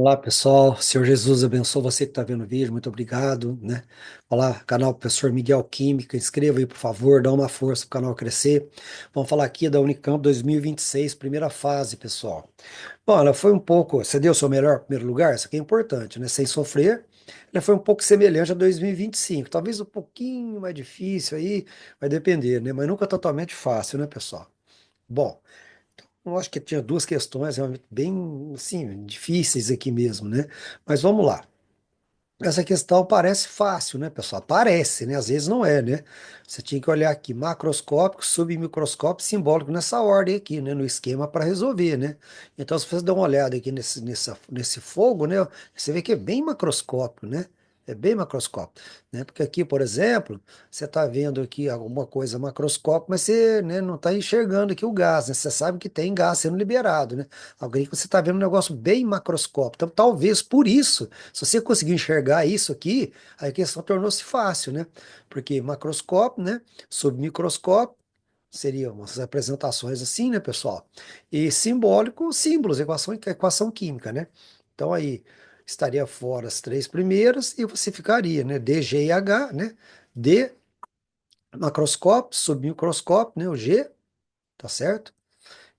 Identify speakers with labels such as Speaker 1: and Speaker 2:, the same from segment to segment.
Speaker 1: Olá, pessoal. Senhor Jesus abençoe você que está vendo o vídeo. Muito obrigado, né? Olá, canal Professor Miguel Química. Inscreva aí, por favor, dá uma força para o canal crescer. Vamos falar aqui da Unicamp 2026, primeira fase, pessoal. Bom, ela foi um pouco. Você deu o seu melhor primeiro lugar? Isso aqui é importante, né? Sem sofrer. Ela foi um pouco semelhante a 2025. Talvez um pouquinho mais difícil aí, vai depender, né? Mas nunca totalmente fácil, né, pessoal? Bom. Eu acho que tinha duas questões realmente bem, assim, difíceis aqui mesmo, né? Mas vamos lá. Essa questão parece fácil, né, pessoal? Parece, né? Às vezes não é, né? Você tinha que olhar aqui, macroscópico, submicroscópio, simbólico nessa ordem aqui, né? No esquema para resolver, né? Então, se você dá uma olhada aqui nesse fogo, né? Você vê que é bem macroscópio, né? É bem macroscópio, né? Porque aqui, por exemplo, você está vendo aqui alguma coisa macroscópio, mas você, né, não está enxergando aqui o gás, né? Você sabe que tem gás sendo liberado, né? Alguém que você está vendo um negócio bem macroscópio. Então, talvez por isso se você conseguir enxergar isso aqui, aí a questão tornou-se fácil, né? Porque macroscópio, né? Submicroscópio, seriam umas apresentações assim, né, pessoal? E simbólico, símbolos, equação química, né? Então aí estaria fora as três primeiras e você ficaria, né? D, G e H, né? D, macroscópio, submicroscópio, né? O G, tá certo?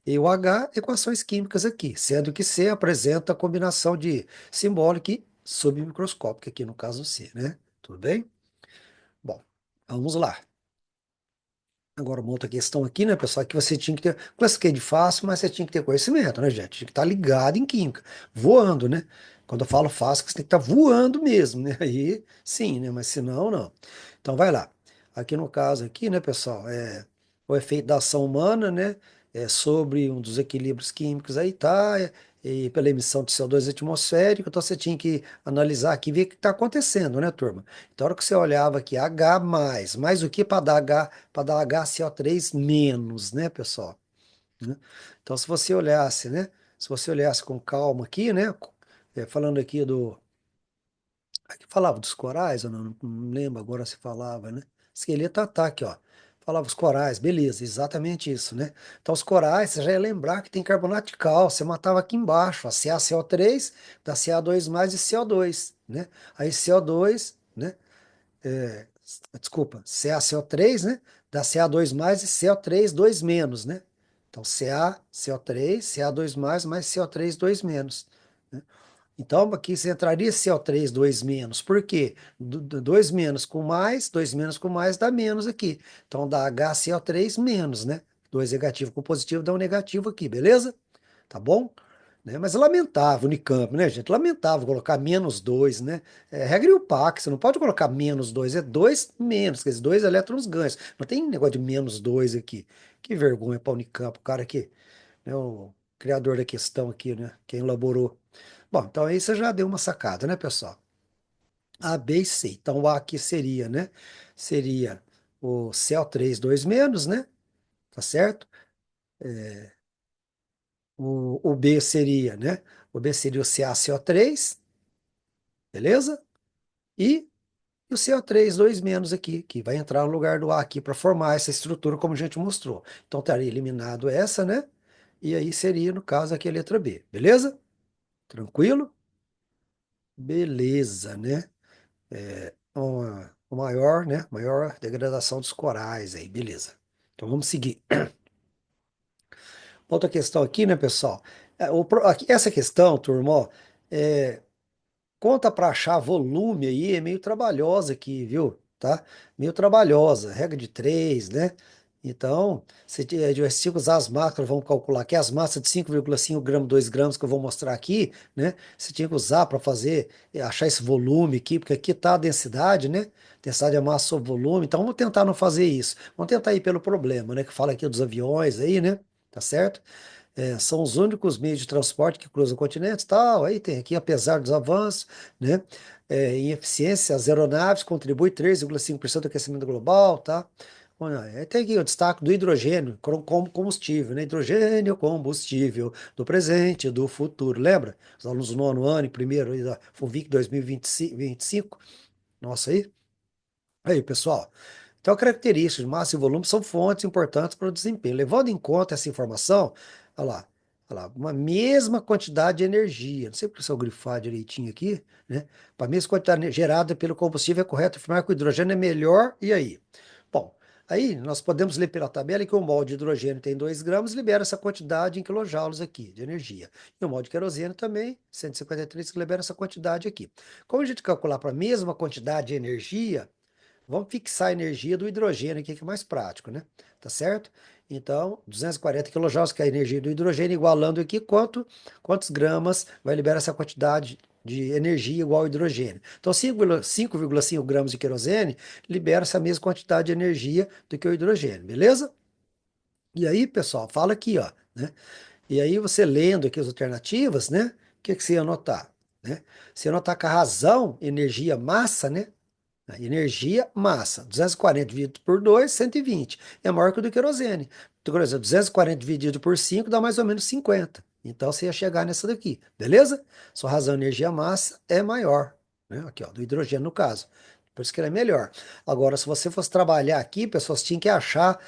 Speaker 1: E o H, equações químicas aqui, sendo que C apresenta a combinação de simbólica e submicroscópica, aqui no caso C, né? Tudo bem? Bom, vamos lá. Agora, uma outra questão aqui, né, pessoal, que você tinha que ter, classifiquei de fácil, mas você tinha que ter conhecimento, né, gente? Tinha que estar ligado em química, voando, né? Quando eu falo fácil, você tem que estar voando mesmo, né? Aí, sim, né? Mas se não, não. Então, vai lá. Aqui no caso aqui, né, pessoal, o efeito da ação humana, né, sobre um dos equilíbrios químicos aí, tá? E pela emissão de CO2 atmosférico, então você tinha que analisar aqui, ver o que está acontecendo, né, turma? Então, a hora que você olhava aqui, H mais o que para dar HCO3 menos, né, pessoal? Né? Então, se você olhasse, né? Se você olhasse com calma aqui, né? Falando aqui aqui falava dos corais, eu não lembro agora se falava, né? Esqueleto tá aqui, ó. Falava os corais, beleza, exatamente isso, né? Então, os corais, você já ia lembrar que tem carbonato de cálcio, você matava aqui embaixo, ó, CaCO3, dá Ca2 e CO2, né? Aí CO2, né? Desculpa, CaCO3, né? Dá Ca2 e CO3 2 menos, né? Então, CaCO3, Ca2 mais CO3 2 menos, né? Então, aqui você entraria CO3 2 menos. Por quê? 2 menos com mais, 2 menos com mais dá menos aqui. Então, dá HCO3 menos, né? 2 negativo com positivo dá um negativo aqui, beleza? Tá bom? Né? Mas é lamentável, Unicamp, né, gente? Lamentável colocar menos 2, né? É regra IUPAC, você não pode colocar menos 2, é 2 menos, quer dizer, 2 elétrons ganhos. Não tem negócio de menos 2 aqui. Que vergonha para Unicamp, o cara aqui, né, o criador da questão aqui, né? Quem elaborou. Bom, então aí você já deu uma sacada, né, pessoal? A, B e C. Então o A aqui seria, né? Seria o CO3 2 menos, né? Tá certo? O B seria, né? O B seria o CaCO3, beleza? E o CO3 2 menos aqui, que vai entrar no lugar do A aqui para formar essa estrutura como a gente mostrou. Então estaria eliminado essa, né? E aí seria, no caso, aqui a letra B, beleza? Tranquilo? Beleza, né? O maior, né? Maior degradação dos corais aí, beleza. Então vamos seguir. Outra questão aqui, né, pessoal? Essa questão, turma, ó, é, conta para achar volume aí é meio trabalhosa aqui, viu? Tá? Meio trabalhosa, regra de três, né? Então, você tinha que usar as máquinas, vamos calcular aqui, as massas de 5,5 gramas, 2 gramas que eu vou mostrar aqui, né? Você tinha que usar para fazer, achar esse volume aqui, porque aqui tá a densidade, né? Densidade é massa sobre volume, então vamos tentar não fazer isso. Vamos tentar ir pelo problema, né? Que fala aqui dos aviões aí, né? Tá certo? São os únicos meios de transporte que cruzam continentes, tal. Aí tem aqui, apesar dos avanços, né, em eficiência, as aeronaves contribuem 3,5% do aquecimento global, tá? Olha, aí tem aqui o destaque do hidrogênio como combustível, né? Hidrogênio, combustível do presente e do futuro. Lembra? Os alunos do nono ano e primeiro aí da FUVIC 2025. Nossa, aí, pessoal. Então, características de massa e volume são fontes importantes para o desempenho. Levando em conta essa informação, olha lá, Olha lá, uma mesma quantidade de energia. Não sei porque se eu grifar direitinho aqui, né? Para a mesma quantidade gerada pelo combustível é correto afirmar que o hidrogênio é melhor. E aí? Bom, aí nós podemos ler pela tabela que o mol de hidrogênio tem 2 gramas, libera essa quantidade em quilojoules aqui de energia. E o mol de querosene também, 153, que libera essa quantidade aqui. Como a gente calcular para a mesma quantidade de energia, vamos fixar a energia do hidrogênio aqui, que é mais prático, né? Tá certo? Então, 240 quilojoules, que é a energia do hidrogênio, igualando aqui quantos gramas vai liberar essa quantidade de energia igual ao hidrogênio. Então, 5,5 gramas de querosene libera essa mesma quantidade de energia do que o hidrogênio, beleza? E aí, pessoal, fala aqui, ó, né? E aí, você lendo aqui as alternativas, né? O que que você ia anotar, né? Você ia anotar que a razão, energia, massa, né? A energia, massa, 240 dividido por 2, 120. É maior que o do querosene. Então, por exemplo, 240 dividido por 5 dá mais ou menos 50. Então, você ia chegar nessa daqui, beleza? Sua razão energia, massa é maior, né? Aqui, ó, do hidrogênio no caso. Por isso que ele é melhor. Agora, se você fosse trabalhar aqui, pessoas tinha que achar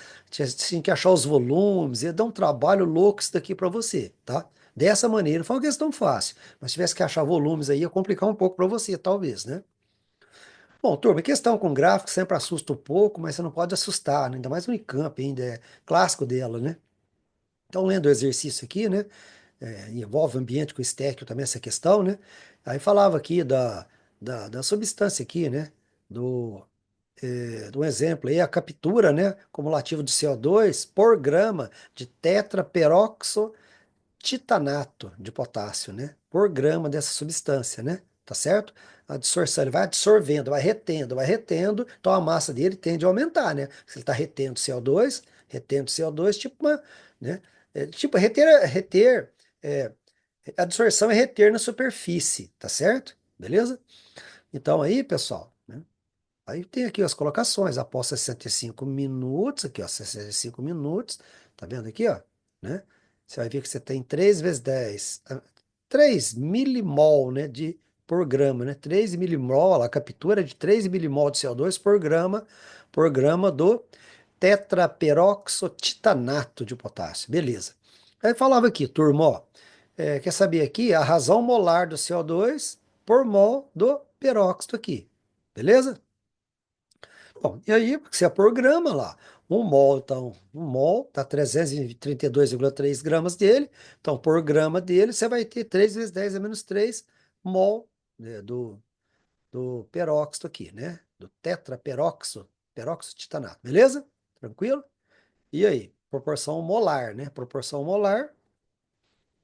Speaker 1: os volumes, ia dar um trabalho louco isso daqui para você, tá? Dessa maneira, não foi uma questão fácil. Mas se tivesse que achar volumes aí, ia complicar um pouco para você, talvez, né? Bom, turma, questão com gráfico sempre assusta um pouco, mas você não pode assustar, né? Ainda mais o Unicamp, ainda é clássico dela, né? Então, lendo o exercício aqui, né? Envolve ambiente com estético também essa questão, né? Aí falava aqui da substância aqui, né? Do exemplo aí, a captura, né? Cumulativa de CO2 por grama de tetraperóxido titanato de potássio, né? Por grama dessa substância, né? Tá certo? A absorção, ele vai absorvendo, vai retendo, então a massa dele tende a aumentar, né? Se ele está retendo CO2, tipo uma, né? Tipo, é, a absorção é reter na superfície, tá certo? Beleza? Então aí, pessoal, né? Aí tem aqui as colocações, após 65 minutos, aqui ó, 65 minutos, tá vendo aqui ó, né? Você vai ver que você tem 3 vezes 10, 3 milimol, né, por grama, né? 3 milimol, a captura de 3 milimol de CO2 por grama do tetraperoxotitanato de potássio, beleza. Aí falava aqui, turma, ó, quer saber aqui a razão molar do CO2 por mol do peróxido aqui, beleza? Bom, e aí você programa lá. Um mol tá 332,3 gramas dele. Então, por grama dele, você vai ter 3 vezes 10 a menos 3 mol, né, do peróxido aqui, né? Do tetraperóxido, peróxido de titanato, beleza? Tranquilo? E aí? Proporção molar, né? Proporção molar,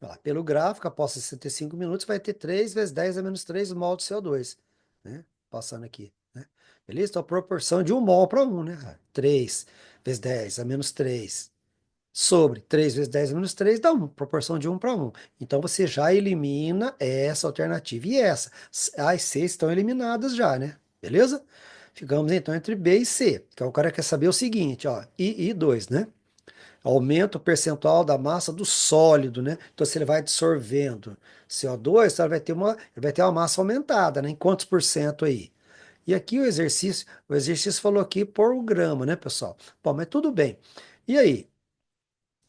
Speaker 1: ó lá, pelo gráfico, após 65 minutos, vai ter 3 vezes 10 a menos 3 mol de CO2, né? Passando aqui, né? Beleza? Então, a proporção de 1 mol para 1, né? 3 vezes 10 a menos 3 sobre 3 vezes 10 a menos 3 dá 1, proporção de 1 para 1. Então, você já elimina essa alternativa e essa. As C estão eliminadas já, né? Beleza? Ficamos, então, entre B e C, que é o cara que quer saber o seguinte, ó, I 2, né? Aumenta o percentual da massa do sólido, né? Então, se ele vai absorvendo CO2, então ele vai ter uma massa aumentada, né? Em quantos por cento aí? E aqui o exercício falou aqui por grama, né, pessoal? Bom, mas tudo bem. E aí?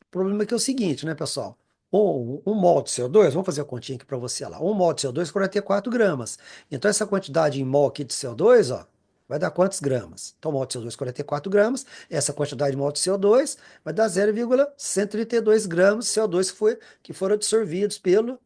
Speaker 1: O problema é que é o seguinte, né, pessoal? Um mol de CO2, vamos fazer a continha aqui para você lá. Um mol de CO2 é 44 gramas. Então, essa quantidade em mol aqui de CO2, ó, vai dar quantos gramas? Então, mol de CO2 44 gramas. Essa quantidade de mol de CO2 vai dar 0,132 gramas de CO2 que foram absorvidos pelo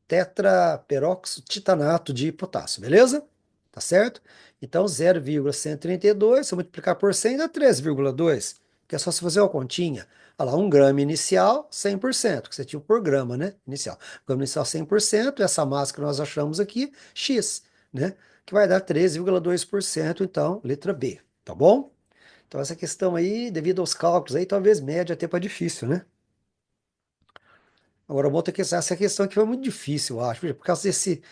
Speaker 1: tetraperóxido titanato de potássio, beleza? Tá certo? Então, 0,132, se eu multiplicar por 100, dá 13,2, que é só se fazer uma continha. Olha lá, 1 grama inicial, 100%, que você tinha por grama, né? Inicial. Grama inicial, 100%, essa massa que nós achamos aqui, X, né? Que vai dar 13,2%, então, letra B, tá bom? Então, essa questão aí, devido aos cálculos aí, talvez média até para difícil, né? Agora, uma outra questão, essa questão aqui foi muito difícil, eu acho, por causa desse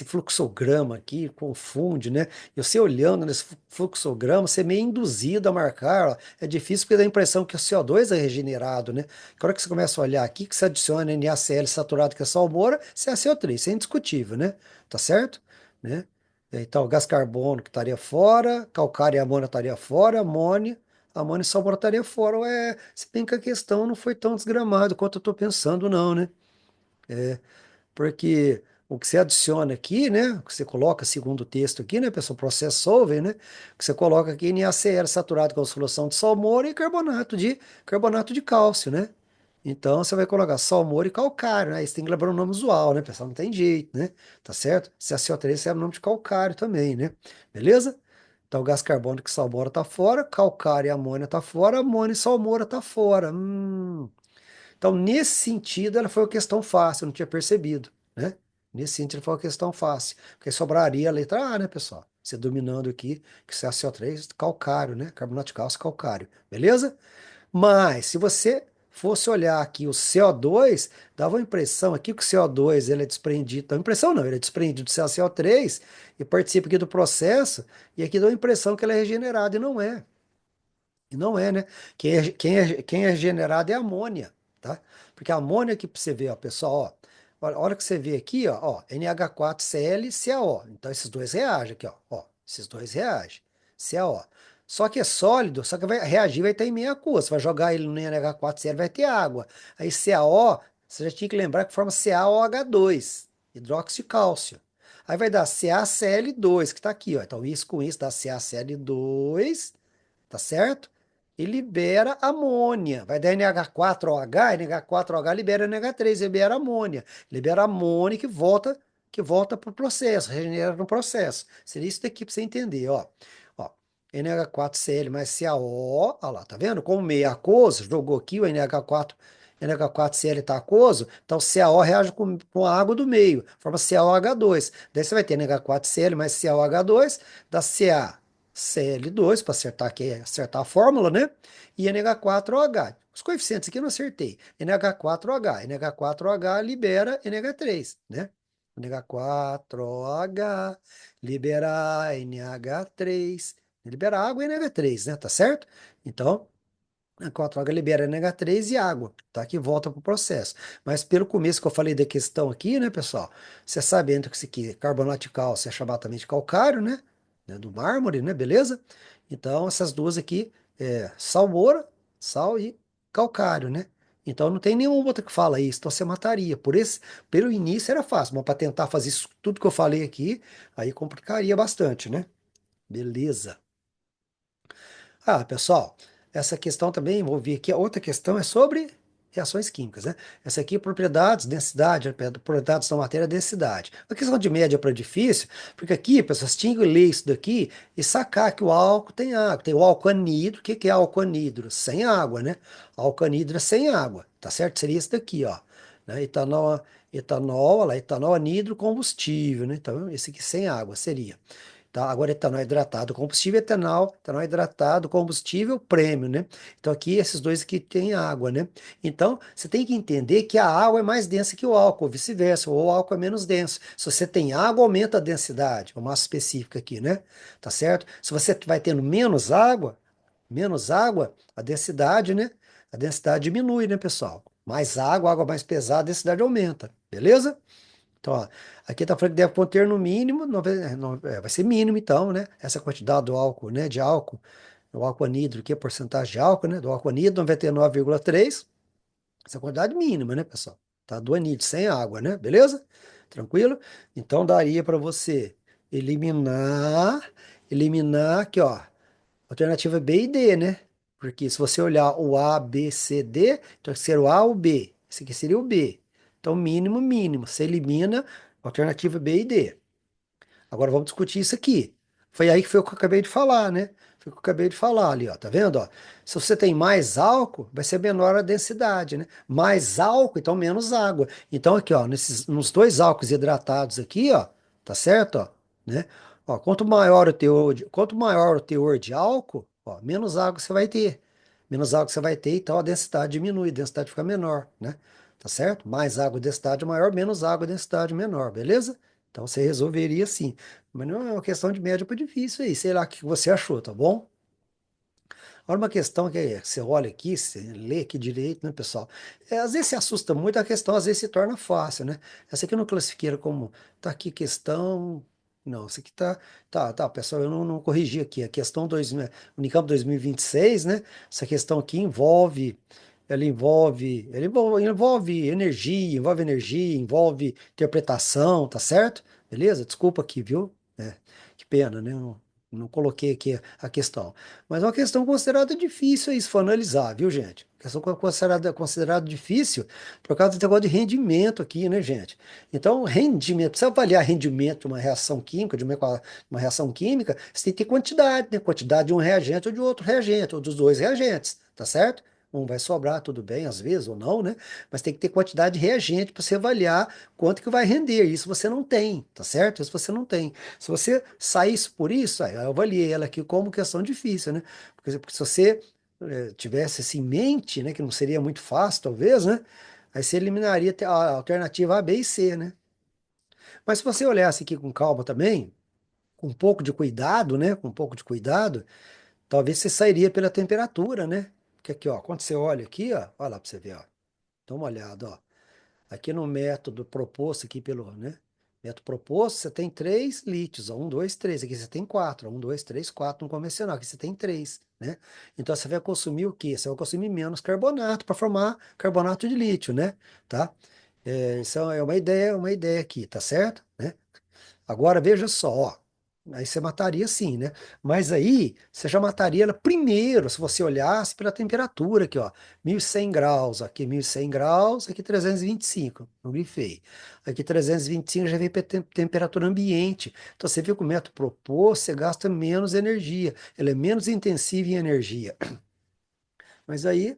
Speaker 1: fluxograma aqui, confunde, né? E você olhando nesse fluxograma, você é meio induzido a marcar, ó, é difícil porque dá a impressão que o CO2 é regenerado, né? Que hora que você começa a olhar aqui, que você adiciona NaCl saturado, que é salmoura, você é CO3, isso é indiscutível, né? Tá certo? Né? Então, gás carbono que estaria fora, calcário e amônia estaria fora, amônia, amônio e salmoura estaria fora. Ué, se bem que a questão não foi tão desgramado quanto eu estou pensando, não, né? Porque o que você adiciona aqui, né? O que você coloca, segundo o texto aqui, né, pessoal? Processo solvent, né? O que você coloca aqui NaCl saturado com solução de salmoura e carbonato de cálcio, né? Então você vai colocar salmoura e calcário, né? Aí você tem que lembrar o nome usual, né, pessoal? Não tem jeito, né? Tá certo? CaCO3 é o nome de calcário também, né? Beleza? Então, gás carbônico e salmoura tá fora, calcário e amônia tá fora, amônia e salmoura tá fora. Então, nesse sentido, ela foi uma questão fácil, eu não tinha percebido, né? Nesse sentido, foi uma questão fácil, porque aí sobraria a letra A, né, pessoal? Você dominando aqui, que isso é CO3, calcário, né? Carbonato de cálcio, calcário, beleza? Mas, se você fosse olhar aqui o CO2, dava a impressão aqui que o CO2 ele é desprendido, dá uma impressão não, ele é desprendido do CaCO3 e participa aqui do processo, e aqui dá a impressão que ele é regenerado, e não é. E não é, né? Quem é generado é amônia, tá? Porque a amônia aqui para você ver, ó, pessoal, ó, a hora que você vê aqui, ó, NH4Cl e CaO. Então esses dois reagem aqui, ó, esses dois reagem, CaO. Só que é sólido, só que vai reagir, vai ter em meia aquoso. Você vai jogar ele no NH4Cl, vai ter água. Aí CaO, você já tinha que lembrar que forma CaOH2, hidróxido de cálcio. Aí vai dar CaCl2, que está aqui, ó. Então isso com isso dá CaCl2, tá certo? E libera amônia. Vai dar NH4OH, NH4OH libera NH3, libera amônia. Libera amônia que volta para o processo, regenera no processo. Seria isso daqui para você entender, ó. Ó, NH4Cl mais CaO, ó lá, tá vendo? Como meio aquoso, jogou aqui o NH4Cl tá aquoso, então CaO reage com a água do meio, forma CaOH2. Daí você vai ter NH4Cl mais CaOH2, dá Cl2 para acertar aqui, acertar a fórmula, né? E NH4OH. Os coeficientes aqui eu não acertei. NH4OH. NH4OH libera NH3, né? NH4OH libera NH3. Libera água e NH3, né? Tá certo? Então, a 4H libera NH3 e água, tá? Que volta para o processo. Mas pelo começo que eu falei da questão aqui, né, pessoal? Você sabendo que isso aqui, carbonato de cálcio é chamado também de calcário, né? Do mármore, né? Beleza? Então, essas duas aqui, salmoura, sal e calcário, né? Então, não tem nenhuma outra que fala isso, então você mataria. Pelo início era fácil, mas para tentar fazer isso tudo que eu falei aqui, aí complicaria bastante, né? Beleza. Ah, pessoal, essa questão também envolvia aqui. A outra questão é sobre reações químicas, né? Essa aqui, propriedades, densidade, propriedades da matéria, densidade. A questão de média para difícil, porque aqui, pessoal, você tinha que ler isso daqui e sacar que o álcool tem água. Tem o álcool anidro. O que que é álcool anidro? Sem água, né? Álcool anidro é sem água, tá certo? Seria isso daqui, ó. Né? Etanol, olha lá, etanol anidro combustível, né? Então, esse aqui sem água seria. Tá? Agora, etanol hidratado, combustível etanol, etanol hidratado, combustível prêmio, né? Então, aqui, esses dois aqui têm água, né? Então, você tem que entender que a água é mais densa que o álcool, ou vice-versa, ou o álcool é menos denso. Se você tem água, aumenta a densidade, o massa específica aqui, né? Tá certo? Se você vai tendo menos água, a densidade, né? A densidade diminui, né, pessoal? Mais água, água mais pesada, a densidade aumenta, beleza? Então, ó, aqui está falando que deve conter no mínimo, vai ser mínimo então, né? Essa quantidade do álcool, né? De álcool, o álcool anidro, que é a porcentagem de álcool, né? Do álcool anidro, 99,3, essa quantidade mínima, né, pessoal? Tá? Do anidro, sem água, né? Beleza? Tranquilo? Então, daria para você eliminar aqui, ó, alternativa B e D, né? Porque se você olhar o A, B, C, D, então seria o A ou B. Esse aqui seria o B. Então, mínimo, mínimo. Você elimina a alternativa B e D. Agora vamos discutir isso aqui. Foi aí que foi o que eu acabei de falar, né? Foi o que eu acabei de falar ali, ó. Tá vendo, ó? Se você tem mais álcool, vai ser menor a densidade, né? Mais álcool, então menos água. Então aqui, ó, nos dois álcools hidratados aqui, ó, tá certo, ó, né? Ó, quanto maior o teor de álcool, ó, menos água você vai ter. Menos água você vai ter, então a densidade diminui, a densidade fica menor, né? Tá certo? Mais água, densidade maior, menos água, densidade menor, beleza? Então você resolveria sim. Mas não é uma questão de médio para difícil aí. Sei lá o que você achou, tá bom? Agora uma questão que você olha aqui, você lê aqui direito, né, pessoal? Às vezes se assusta muito, a questão às vezes se torna fácil, né? Essa aqui eu não classifiquei como, tá aqui questão Não, isso aqui tá, pessoal, eu não corrigi aqui. A questão Unicamp 2026, né? Essa questão aqui envolve energia, envolve interpretação, tá certo? Beleza? Desculpa aqui, viu? É, que pena, né? Eu não coloquei aqui a questão. Mas é uma questão considerada difícil aí, se for analisar, viu, gente? Questão considerada difícil por causa do negócio de rendimento aqui, né, gente? Então, rendimento, para você avaliar rendimento de uma reação química, uma reação química, você tem que ter quantidade, né? Quantidade de um reagente ou de outro reagente, ou dos dois reagentes, tá certo? Um vai sobrar, tudo bem, às vezes, ou não, né? Mas tem que ter quantidade de reagente para você avaliar quanto que vai render. Isso você não tem, tá certo? Isso você não tem. Se você saísse por isso, aí eu avaliei ela aqui como questão difícil, né? Porque se você tivesse isso em mente, né, que não seria muito fácil, talvez, né? Aí você eliminaria a alternativa A, B e C, né? Mas se você olhasse aqui com calma também, com um pouco de cuidado, né? Com um pouco de cuidado, talvez você sairia pela temperatura, né? Porque aqui, ó, quando você olha aqui, ó, olha lá para você ver, ó. Dá uma olhada, ó. Aqui no método proposto aqui pelo, né? Método proposto, você tem três lítios, ó, um, dois, três. Aqui você tem quatro, ó, um, dois, três, quatro no convencional. Aqui você tem três, né? Então você vai consumir o quê? Você vai consumir menos carbonato para formar carbonato de lítio, né? Tá? Isso é uma ideia aqui, tá certo? Né? Agora veja só, ó. Aí você mataria sim, né? Mas aí você já mataria ela primeiro, se você olhasse pela temperatura aqui, ó. 1100 graus, 1100 graus, aqui 325, não grifei. Aqui 325 já veio para temperatura ambiente. Então você viu que o método proposto, você gasta menos energia, ele é menos intensivo em energia. Mas aí,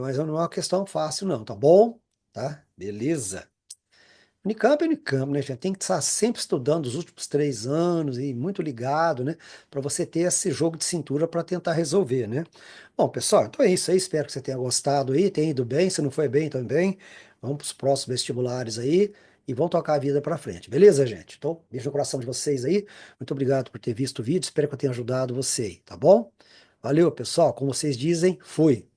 Speaker 1: mas não é uma questão fácil não, tá bom? Tá? Beleza. Unicamp é Unicamp, né, gente? Tem que estar sempre estudando os últimos 3 anos e muito ligado, né? Para você ter esse jogo de cintura para tentar resolver, né? Bom, pessoal, então é isso aí. Espero que você tenha gostado aí, tenha ido bem. Se não foi bem, também. Vamos para os próximos vestibulares aí e vamos tocar a vida para frente, beleza, gente? Então, beijo no coração de vocês aí. Muito obrigado por ter visto o vídeo. Espero que eu tenha ajudado você, tá bom? Valeu, pessoal. Como vocês dizem, fui.